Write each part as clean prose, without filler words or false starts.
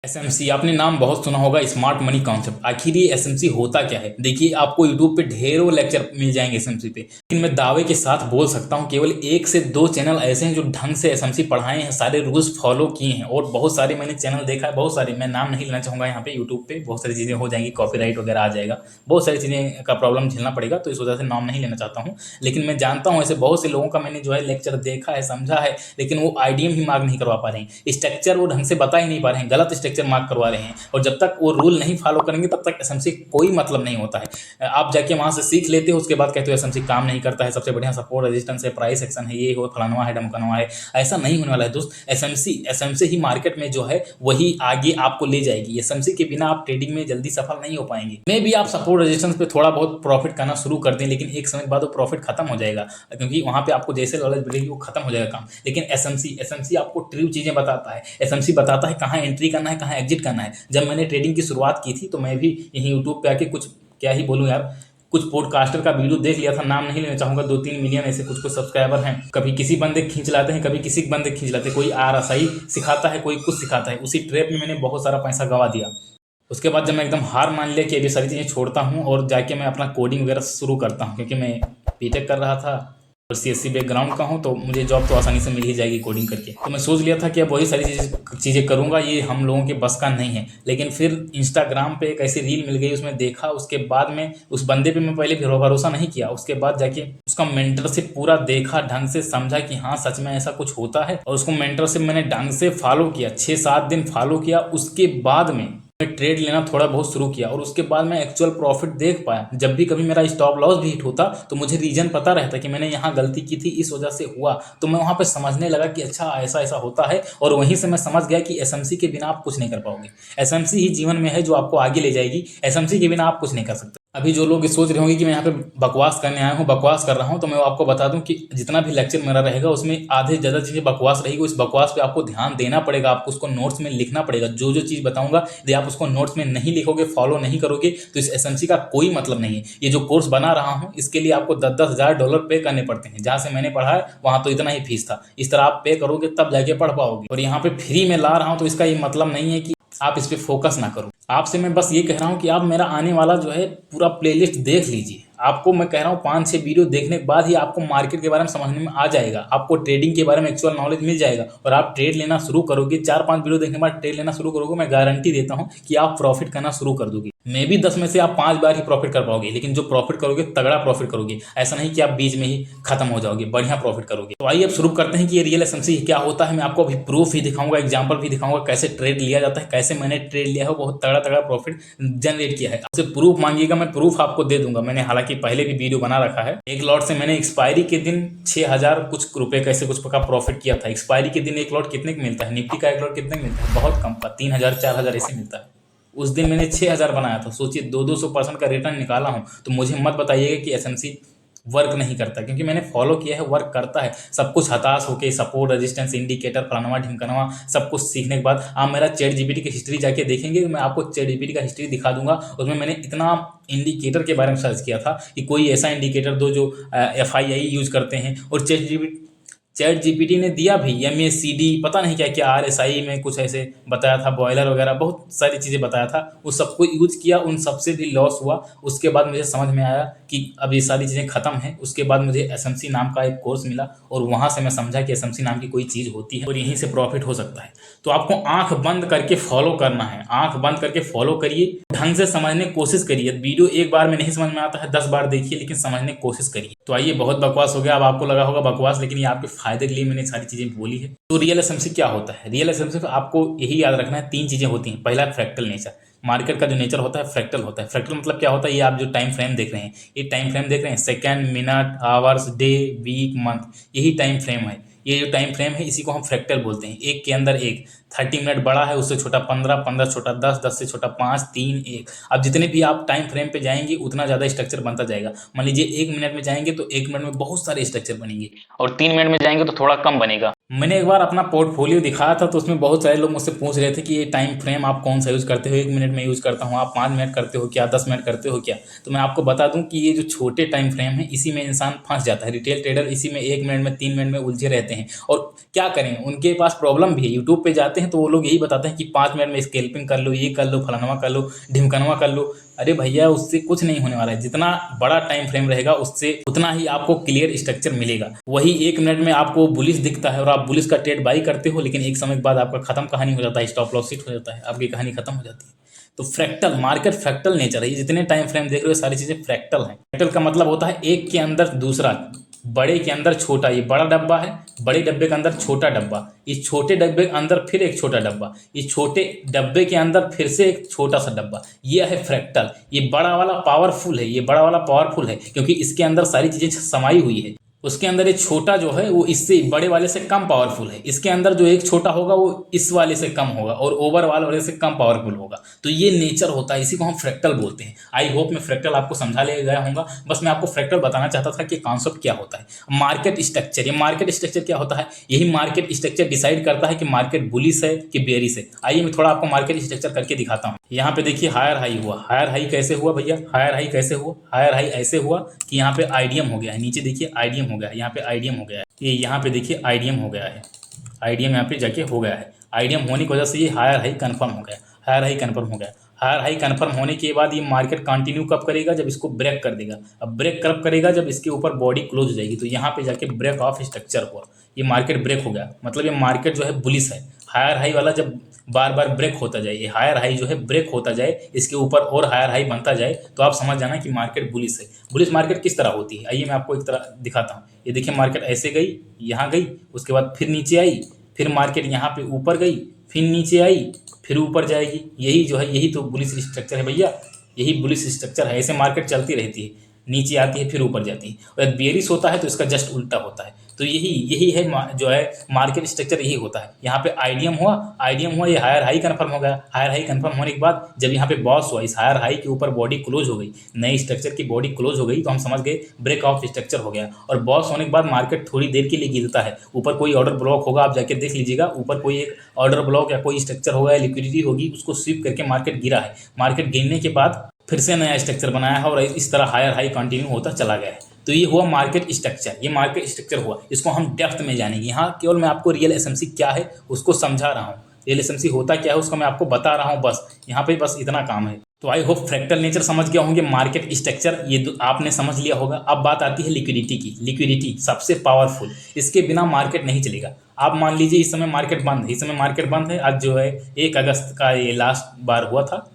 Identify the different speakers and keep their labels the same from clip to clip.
Speaker 1: SMC आपने नाम बहुत सुना होगा, स्मार्ट मनी कॉन्सेप्ट। आखिर ये एसएमसी होता क्या है? देखिए, आपको यूट्यूब पे ढेरों लेक्चर मिल जाएंगे एसएमसी पे, लेकिन मैं दावे के साथ बोल सकता हूँ केवल 1 से 2 चैनल ऐसे हैं जो ढंग से एसएमसी पढ़ाए हैं, सारे रूल्स फॉलो किए हैं। और बहुत सारे मैंने चैनल देखा है, बहुत सारे, मैं नाम नहीं लेना चाहूँगा यहाँ पे। यूट्यूब पे बहुत सारी चीज़ें हो जाएंगी, कॉपीराइट वगैरह आ जाएगा, बहुत सारी चीज़ें का प्रॉब्लम झेलना पड़ेगा, तो इस वजह से नाम नहीं लेना चाहता हूँ। लेकिन मैं जानता हूँ ऐसे बहुत से लोगों का, मैंने जो है लेक्चर देखा है, समझा है, लेकिन वो आईडीएम ही मार्क नहीं करवा पा रहे हैं, स्ट्रक्चर वो ढंग से बता ही नहीं पा रहे हैं, गलत स्ट्रक्चर मार्क करवा रहे हैं। और जब तक वो रूल नहीं फॉलो करेंगे तब तक एसएमसी कोई मतलब नहीं होता है। आप जाके वहां से सीख लेते हो, उसके बाद कहते हो एसएमसी काम नहीं करता है, सबसे बढ़िया सपोर्ट रेजिस्टेंस है, प्राइस एक्शन है, ये हो फलानवा है ढमकनवा है। ऐसा नहीं होने वाला है दोस्त। एसएमसी ही मार्केट में जो है वही आगे आपको ले जाएगी। एसएमसी के बिना आप ट्रेडिंग में जल्दी सफल नहीं हो पाएंगे। मे भी आप सपोर्ट रेजिस्टेंस पे थोड़ा बहुत प्रॉफिट करना शुरू कर दें, लेकिन एक समय के बाद वो प्रॉफिट खत्म हो जाएगा, क्योंकि वहां पे आपको जैसे नॉलेज मिलेगी वो खत्म हो जाएगा काम। लेकिन एसएमसी आपको ट्रू चीजें बताता है। एसएमसी बताता है कहाँ एंट्री करना है, कहाँ एग्जिट करना है। जब मैंने ट्रेडिंग की शुरुआत की थी तो मैं भी यही यूट्यूब पे आके कुछ, क्या ही बोलूं यार, कुछ पॉडकास्टर का वीडियो देख लिया था, नाम नहीं लेना चाहूंगा। 2-3 मिलियन ऐसे कुछ कुछ सब्सक्राइबर हैं। कभी किसी बंदे खींच लाते हैं, कभी किसी बंदे खींच लाते हैं, कोई आरएसआई सिखाता है, कोई कुछ सिखाता है। उसी ट्रैप में मैंने बहुत सारा पैसा गवा दिया। उसके बाद जब मैं एकदम हार मान लिया कि अभी सारी चीज़ें छोड़ता हूँ और जाके मैं अपना कोडिंग वगैरह शुरू करता हूँ, क्योंकि मैं बीटेक कर रहा था और सीएससी बैकग्राउंड का हूँ, तो मुझे जॉब तो आसानी से मिल ही जाएगी कोडिंग करके। तो मैं सोच लिया था कि अब वही सारी चीज़ें करूँगा, ये हम लोगों के बस का नहीं है। लेकिन फिर इंस्टाग्राम पे एक ऐसी रील मिल गई, उसमें देखा, उसके बाद में उस बंदे पे मैं पहले भरोसा नहीं किया। उसके बाद जाके उसका मेंटरशिप पूरा देखा, ढंग से समझा कि हाँ सच में ऐसा कुछ होता है, और उसको मेंटरशिप मैंने ढंग से फॉलो किया, 6-7 दिन फॉलो किया। उसके बाद में मैं ट्रेड लेना थोड़ा बहुत शुरू किया, और उसके बाद मैं एक्चुअल प्रॉफिट देख पाया। जब भी कभी मेरा स्टॉप लॉस भी हिट होता तो मुझे रीजन पता रहता कि मैंने यहाँ गलती की थी, इस वजह से हुआ। तो मैं वहाँ पे समझने लगा कि अच्छा ऐसा ऐसा होता है, और वहीं से मैं समझ गया कि एसएमसी के बिना आप कुछ नहीं कर पाओगे। एसएमसी ही जीवन में है जो आपको आगे ले जाएगी। एसएमसी के बिना आप कुछ नहीं कर सकते। अभी जो लोग सोच रहे होंगे कि मैं यहाँ पे बकवास करने आया हूँ, बकवास कर रहा हूँ, तो मैं आपको बता दूं कि जितना भी लेक्चर मेरा रहेगा उसमें आधे ज़्यादा चीज़ें बकवास रहेगी। उस बकवास पे आपको ध्यान देना पड़ेगा, आपको उसको नोट्स में लिखना पड़ेगा। जो जो चीज़ बताऊंगा यदि आप उसको नोट्स में नहीं लिखोगे, फॉलो नहीं करोगे, तो इस एसएमसी का कोई मतलब नहीं है। ये जो कोर्स बना रहा हूँ इसके लिए आपको 10-10 हज़ार डॉलर पे करने पड़ते हैं। जहाँ से मैंने पढ़ा है वहाँ तो इतना ही फीस था। इस तरह आप पे करोगे तब जाके पढ़ पाओगे। और यहाँ पे फ्री में ला रहा हूँ तो इसका ये मतलब नहीं है कि आप इस पे फोकस ना करो। आपसे मैं बस ये कह रहा हूँ कि आप मेरा आने वाला जो है पूरा प्लेलिस्ट देख लीजिए। आपको मैं कह रहा हूँ 5-6 वीडियो देखने के बाद ही आपको मार्केट के बारे में समझने में आ जाएगा, आपको ट्रेडिंग के बारे में एक्चुअल नॉलेज मिल जाएगा, और आप ट्रेड लेना शुरू करोगे। 4-5 वीडियो देखने के बाद ट्रेड लेना शुरू करोगे, मैं गारंटी देता हूँ कि आप प्रॉफिट करना शुरू कर दोगे। मे भी 10 में से आप 5 बार ही प्रॉफिट कर पाओगे, लेकिन जो प्रॉफिट करोगे तगड़ा प्रॉफिट करोगे। ऐसा नहीं कि आप बीच में ही खत्म हो जाओगे, बढ़िया प्रॉफिट करोगे। तो आइए अब शुरू करते हैं कि ये रियल एसएमसी क्या होता है। मैं आपको अभी प्रूफ ही दिखाऊंगा, एग्जांपल भी दिखाऊंगा, कैसे ट्रेड लिया जाता है, कैसे मैंने ट्रेड लिया है, बहुत तगड़ा तगड़ा प्रॉफिट जनरेट किया है। आपसे प्रूफ मांगिएगा, मैं प्रूफ आपको दे दूंगा। मैंने हालांकि पहले भी वीडियो बना रखा है। एक लॉट से मैंने एक्सपायरी के दिन 6,000 कुछ रुपए कैसे कुछ का प्रॉफिट किया था। एक्सपायरी के दिन एक लॉट कितने का मिलता है? निफ्टी का एक लॉट कितने का मिलता है? बहुत कम का, 3,000-4,000 ऐसे मिलता है। उस दिन मैंने 6,000 बनाया था। सोचिए 200% का रिटर्न निकाला हूं। तो मुझे मत बताइएगा कि एसएमसी वर्क नहीं करता, क्योंकि मैंने फॉलो किया है, वर्क करता है। सब कुछ हताश होके, सपोर्ट रेजिस्टेंस इंडिकेटर फलानवा ढिमकनवा सब कुछ सीखने के बाद आप मेरा चैट जीपीटी की हिस्ट्री जाके देखेंगे, तो मैं आपको चैट जीपीटी का हिस्ट्री दिखा दूंगा। उसमें मैंने इतना इंडिकेटर के बारे में सर्च किया था कि कोई ऐसा इंडिकेटर दो जो FII यूज करते हैं। और चैट जीपीटी ने दिया भी MACD, पता नहीं क्या क्या, RSI में कुछ ऐसे बताया था, बॉयलर वगैरह बहुत सारी चीज़ें बताया था। उस सबको यूज किया, उन सबसे भी लॉस हुआ। उसके बाद मुझे समझ में आया कि अब ये सारी चीज़ें खत्म हैं। उसके बाद मुझे एसएमसी नाम का एक कोर्स मिला, और वहाँ से मैं समझा कि एसएमसी नाम की कोई चीज़ होती है और यहीं से प्रॉफिट हो सकता है। तो आपको आंख बंद करके फॉलो करना है, आंख बंद करके फॉलो करिए, ढंग से समझने की कोशिश करिए। वीडियो एक बार में नहीं समझ में आता है, 10 बार देखिए, लेकिन समझने की कोशिश करिए। तो आइए, बहुत बकवास हो गया, अब आपको लगा होगा बकवास, लेकिन ये आपके फायदे के लिए मैंने सारी चीजें बोली है। तो रियल एसएमसी क्या होता है? रियल एसएमसी आपको यही याद रखना है, 3 चीजें होती हैं। पहला, फ्रैक्टल नेचर। मार्केट का जो नेचर होता है फ्रैक्टल होता है। फ्रैक्टल मतलब क्या होता है? ये आप जो टाइम फ्रेम देख रहे हैं, ये टाइम फ्रेम देख रहे हैं, second, minute, hours, day, week, month, यही टाइम फ्रेम है। ये जो टाइम फ्रेम है इसी को हम फ्रैक्टल बोलते हैं। एक के अंदर एक, 30 मिनट बड़ा है, उससे छोटा 15, 15 छोटा 10, 10 से छोटा 5, 3, 1। अब जितने भी आप टाइम फ्रेम पे जाएंगे उतना ज़्यादा स्ट्रक्चर बनता जाएगा। मान लीजिए 1 मिनट में जाएंगे तो 1 मिनट में बहुत सारे स्ट्रक्चर बनेंगे, और 3 मिनट में जाएंगे तो थोड़ा कम बनेगा। मैंने एक बार अपना पोर्टफोलियो दिखाया था, तो उसमें बहुत सारे लोग मुझसे पूछ रहे थे कि ये टाइम फ्रेम आप कौन सा यूज़ करते हो? 1 मिनट में यूज़ करता हूँ, आप 5 मिनट करते हो क्या, 10 मिनट करते हो क्या? तो मैं आपको बता दूं कि ये जो छोटे टाइम फ्रेम है इसी में इंसान फंस जाता है। रिटेल ट्रेडर इसी में 1 मिनट में, 3 मिनट में उलझे रहते हैं। हैं। और क्या करें, उनके पास प्रॉब्लम भी है। यूट्यूब पे जाते हैं तो वो लोग यही बताते हैं कि 5 मिनट में स्कैल्पिंग कर लो, ये कर लो, फलानवा कर लो, ढिमकनवा कर लो। अरे भैया, उससे कुछ नहीं होने वाला है। जितना बड़ा टाइम फ्रेम रहेगा उससे उतना ही आपको क्लियर स्ट्रक्चर मिलेगा। वही 1 मिनट में आपको बुलिश दिखता है और आप बुलिश का ट्रेड बाई करते हो, लेकिन एक समय के बाद आपका खत्म कहानी हो जाता है, स्टॉप लॉस हिट हो जाता है, आपकी कहानी खत्म हो जाती है। तो फ्रैक्टल मार्केट, फ्रैक्टल नेचर है। ये जितने टाइम फ्रेम देख रहे हो सारी चीजें फ्रैक्टल हैं। फ्रैक्टल का मतलब होता है एक के अंदर दूसरा, बड़े के अंदर छोटा। ये बड़ा डब्बा है, बड़े डब्बे के अंदर छोटा डब्बा, इस छोटे डब्बे के अंदर फिर एक छोटा डब्बा, इस छोटे डब्बे के अंदर फिर से एक छोटा सा डब्बा। ये है फ्रैक्टल। ये बड़ा वाला पावरफुल है, ये बड़ा वाला पावरफुल है क्योंकि इसके अंदर सारी चीजें समाई हुई है। उसके अंदर एक छोटा जो है वो इससे बड़े वाले से कम पावरफुल है। इसके अंदर जो एक छोटा होगा वो इस वाले से कम होगा और ओवर वाले से कम पावरफुल होगा। तो ये नेचर होता है, इसी को हम फ्रैक्टल बोलते हैं। आई होप मैं फ्रैक्टल आपको समझा ले गया हूँगा। बस मैं आपको फ्रैक्टल बताना चाहता था कि कॉन्सेप्ट क्या होता है। मार्केट स्ट्रक्चर, ये मार्केट स्ट्रक्चर क्या होता है? यही मार्केट स्ट्रक्चर डिसाइड करता है कि मार्केट बुलिश है कि बेयरिश है। आइए मैं थोड़ा आपको मार्केट स्ट्रक्चर करके दिखाता हूँ। यहाँ पे देखिए हायर हाई हुआ। हायर हाई कैसे हुआ भैया? हायर हाई कैसे हुआ? हायर हाई ऐसे हुआ कि यहाँ पे आईडीएम हो गया है। नीचे देखिए आईडीएम हो गया है, यहाँ पे आईडीएम हो गया है। ये यहाँ पे देखिए आईडीएम हो गया है, आईडीएम यहाँ पे जाके हो गया है। आईडीएम होने की वजह से ये हायर हाई कंफर्म हो गया, हायर हाई कंफर्म हो गया। हायर हाई कंफर्म होने के बाद ये मार्केट कंटिन्यू कब करेगा? जब इसको ब्रेक कर देगा। अब ब्रेक कब करेगा? जब इसके ऊपर बॉडी क्लोज हो जाएगी। तो यहाँ पे जाके ब्रेक ऑफ स्ट्रक्चर हुआ, ये मार्केट ब्रेक हो गया। मतलब ये मार्केट जो है बुलिश है। हायर हाई वाला जब बार बार ब्रेक होता जाए, ये हायर हाई जो है ब्रेक होता जाए, इसके ऊपर और हायर हाई बनता जाए, तो आप समझ जाना कि मार्केट बुलिश है। बुलिश मार्केट किस तरह होती है? आइए मैं आपको एक तरह दिखाता हूँ। ये देखिए मार्केट ऐसे गई, यहाँ गई, उसके बाद फिर नीचे आई, फिर मार्केट यहाँ पे ऊपर गई, फिर नीचे आई, फिर ऊपर जाएगी। यही जो है, यही तो बुलिश स्ट्रक्चर है भैया, यही बुलिश स्ट्रक्चर है। ऐसे मार्केट चलती रहती है, नीचे आती है फिर ऊपर जाती है। और बेयरिश होता है तो इसका जस्ट उल्टा होता है। तो यही यही है जो है मार्केट स्ट्रक्चर, यही होता है। यहाँ पे आईडीएम हुआ, आईडीएम हुआ, ये हायर हाई कंफर्म हो गया। हायर हाई कंफर्म होने के बाद जब यहाँ पे बॉस हुआ, इस हायर हाई के ऊपर बॉडी क्लोज हो गई, नई स्ट्रक्चर की बॉडी क्लोज हो गई, तो हम समझ गए ब्रेक ऑफ स्ट्रक्चर हो गया। और बॉस होने के बाद मार्केट थोड़ी देर के लिए गिरता है। ऊपर कोई ऑर्डर ब्लॉक होगा, आप जाके देख लीजिएगा, ऊपर कोई एक ऑर्डर ब्लॉक या कोई स्ट्रक्चर होगा या लिक्विडिटी होगी, उसको स्वीप करके मार्केट गिरा है। मार्केट गिरने के बाद फिर से नया स्ट्रक्चर बनाया है और इस तरह हायर हाई कंटिन्यू होता चला गया है। तो ये हुआ मार्केट स्ट्रक्चर, ये मार्केट स्ट्रक्चर हुआ। इसको हम डेप्थ में जानेंगे। यहाँ केवल मैं आपको रियल एसएमसी क्या है उसको समझा रहा हूँ, रियल एसएमसी होता क्या है उसको मैं आपको बता रहा हूँ। बस यहाँ पे बस इतना काम है। तो आई होप फ्रैक्टल नेचर समझ गया होंगे, मार्केट स्ट्रक्चर ये आपने समझ लिया होगा। अब बात आती है लिक्विडिटी की। लिक्विडिटी सबसे पावरफुल, इसके बिना मार्केट नहीं चलेगा। आप मान लीजिए इस समय मार्केट बंद है, इस समय मार्केट बंद है। आज जो है 1 अगस्त का ये लास्ट बार हुआ था।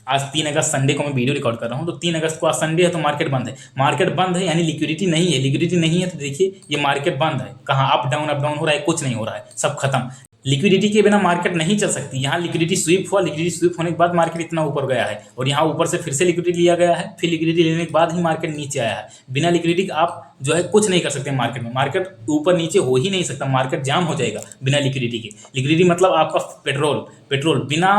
Speaker 1: आज 3 अगस्त संडे को मैं वीडियो रिकॉर्ड कर रहा हूँ, तो 3 अगस्त को आज संडे है तो मार्केट बंद है। मार्केट बंद है यानी लिक्विडिटी नहीं है। लिक्विडिटी नहीं है तो देखिए ये मार्केट बंद है। कहाँ अप डाउन हो रहा है? कुछ नहीं हो रहा है, सब खत्म। लिक्विडिटी के बिना मार्केट नहीं चल सकती। यहाँ लिक्विडिटी स्वीप हुआ, लिक्विडिटी स्वीप होने के बाद मार्केट इतना ऊपर गया है और यहाँ ऊपर से फिर से लिक्विडिटी लिया गया है, फिर लिक्विडिटी लेने के बाद ही मार्केट नीचे आया है। बिना लिक्विडिटी आप जो है कुछ नहीं कर सकते मार्केट में। मार्केट ऊपर नीचे हो ही नहीं सकता, मार्केट जाम हो जाएगा बिना लिक्विडिटी के। लिक्विडिटी मतलब आपका पेट्रोल बिना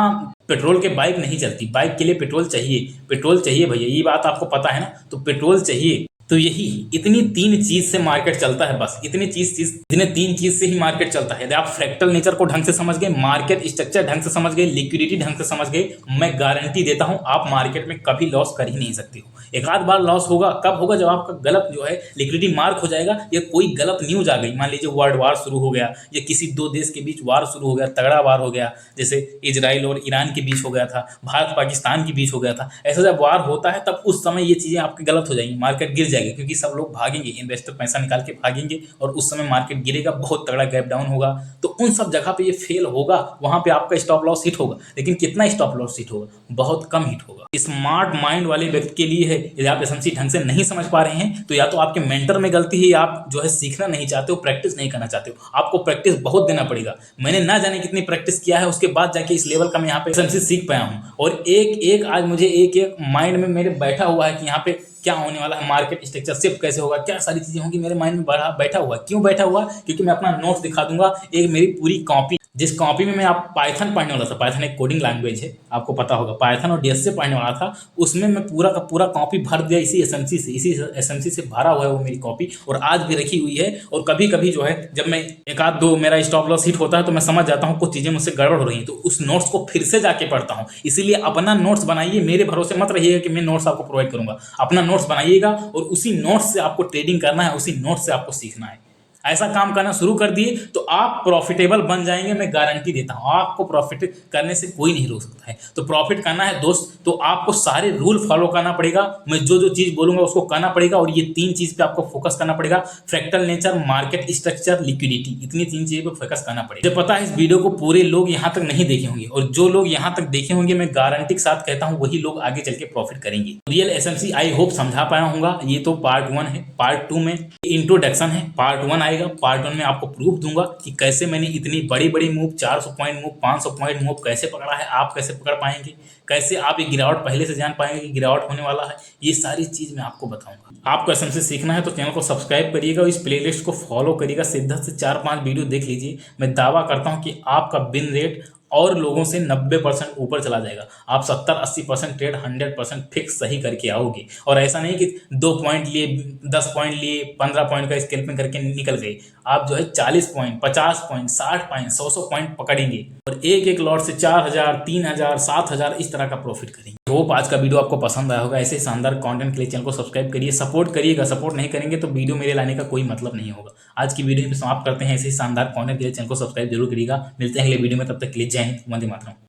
Speaker 1: पेट्रोल के बाइक नहीं चलती। बाइक के लिए पेट्रोल चाहिए, पेट्रोल चाहिए भैया, ये बात आपको पता है ना। तो पेट्रोल चाहिए। तो यही इतनी 3 चीज से मार्केट चलता है। बस इतनी 3 चीज से ही मार्केट चलता है। यदि आप फ्रैक्टल नेचर को ढंग से समझ गए, मार्केट स्ट्रक्चर ढंग से समझ गए, लिक्विडिटी ढंग से समझ गए, मैं गारंटी देता हूं आप मार्केट में कभी लॉस कर ही नहीं सकते हो। एक आध बार लॉस होगा, कब होगा? जब आपका गलत जो है लिक्विडिटी मार्क हो जाएगा या कोई गलत न्यूज आ गई। मान लीजिए वर्ल्ड वार शुरू हो गया या किसी 2 देश के बीच वार शुरू हो गया, तगड़ा वार हो गया, जैसे इजराइल और ईरान के बीच हो गया था, भारत पाकिस्तान के बीच हो गया था। ऐसा जब वार होता है तब उस समय ये चीजें आपकी गलत हो जाएंगी, मार्केट गिर जाएगी, क्योंकि सब लोग भागेंगे, इन्वेस्टर पैसा निकाल के भागेंगे और उस समय मार्केट गिरेगा, बहुत तगड़ा गैप डाउन होगा। तो उन सब जगह पे ये फेल होगा, वहां पे आपका स्टॉप लॉस हिट होगा। लेकिन कितना स्टॉप लॉस हिट होगा? बहुत कम हिट होगा। स्मार्ट माइंड वाले व्यक्ति के लिए है। यदि आप एसएमसी ढंग से नहीं समझ पा रहे हैं तो या तो आपके मेंटर में गलती है या आप जो है सीखना नहीं चाहते हो, प्रैक्टिस नहीं करना चाहते हो। आपको प्रैक्टिस बहुत देना पड़ेगा। मैंने ना जाने कितनी प्रैक्टिस किया है, उसके बाद जाके इस लेवल का मैं यहाँ पे एसएमसी सीख पाया हूँ। और एक आज मुझे एक माइंड में मेरे बैठा हुआ है कि यहाँ पे क्या होने वाला है, मार्केट स्ट्रक्चर शिफ्ट कैसे होगा, क्या सारी चीजें होंगी, मेरे माइंड में बैठा हुआ। क्यों बैठा हुआ? क्योंकि मैं अपना नोट्स दिखा दूंगा, एक मेरी पूरी कॉपी, जिस कॉपी में मैं आप पाइथन पढ़ने वाला था। पाइथन एक कोडिंग लैंग्वेज है, आपको पता होगा, पाइथन और डीएस से पढ़ने वाला था। उसमें मैं पूरा का पूरा कॉपी भर दिया इसी एसएमसी से भरा हुआ है वो मेरी कॉपी, और आज भी रखी हुई है। और कभी कभी जो है जब मैं एक आध दो मेरा स्टॉप लॉस हिट होता है तो मैं समझ जाता हूँ कुछ चीजें मुझसे गड़बड़ हो रही हैं, तो उस नोट्स को फिर से जाके पढ़ता हूँ। इसीलिए अपना नोट्स बनाइए, मेरे भरोसे मत रहिएगा कि मैं नोट्स आपको प्रोवाइड करूंगा। अपना नोट्स बनाइएगा और उसी नोट्स से आपको ट्रेडिंग करना है, उसी नोट्स से आपको सीखना है। ऐसा काम करना शुरू कर दिए तो आप प्रॉफिटेबल बन जाएंगे, मैं गारंटी देता हूं। आपको प्रॉफिट करने से कोई नहीं रोक सकता है। तो प्रॉफिट करना है दोस्त, तो आपको सारे रूल फॉलो करना पड़ेगा। मैं जो जो चीज बोलूंगा उसको करना पड़ेगा, और ये 3 चीज पे आपको फोकस करना पड़ेगा। Fractal nature, market structure, liquidity, इतनी 3 चीजों पे फोकस करना पड़ेगा। मुझे पता है इस वीडियो को पूरे लोग यहां तक नहीं देखे होंगे, और जो लोग यहां तक देखे होंगे मैं गारंटी के साथ कहता हूं वही लोग आगे चल के प्रॉफिट करेंगे। रियल एसएमसी आई होप समझा पाया होगा। ये तो पार्ट 1 है। पार्ट 2 में इंट्रोडक्शन है। पार्ट 1 आएगा। पार्ट 1 में आपको प्रूफ दूंगा कि कैसे मैंने इतनी बड़ी बड़ी move, 400 point move, 500 point move कैसे पकड़ा है। आप कैसे पकड़ पाएंगे, कैसे आप ये गिरावट पहले से जान पाएंगे कि गिरावट होने वाला है। ये सारी चीज मैं आपको बताऊंगा। आपको एसएमसी सीखना है तो चैनल को सब्सक्राइब करिएगा और इस प्लेलिस्ट को फॉलो करिएगा। सिद्धार्थ से 4-5 वीडियो देख लीजिए। मैं दावा करता हूं कि आपका विन रेट और लोगों से 90% ऊपर चला जाएगा। आप 70-80% ट्रेड 100% फिक्स सही करके आओगे। और ऐसा नहीं कि 2 पॉइंट लिए, 10 पॉइंट लिए, 15 पॉइंट का स्कैल्पिंग करके निकल गए। आप जो है 40 पॉइंट, 50 पॉइंट, 60 पॉइंट, 100 पॉइंट पकड़ेंगे और एक एक लॉट से 4000, 3000, 7000 इस तरह का प्रॉफिट करेंगे। होप आज का वीडियो आपको पसंद आया होगा। ऐसे शानदार कंटेंट के लिए चैनल को सब्सक्राइब करिए, सपोर्ट करिएगा। सपोर्ट नहीं करेंगे तो वीडियो मेरे लाने का कोई मतलब नहीं होगा। आज की वीडियो में समाप्त करते हैं। ऐसे ही शानदार कंटेंट के लिए चैनल को सब्सक्राइब जरूर करिएगा। मिलते हैं अगले वीडियो में, तब तक के लिए जय हिंद, वंदे मातरम।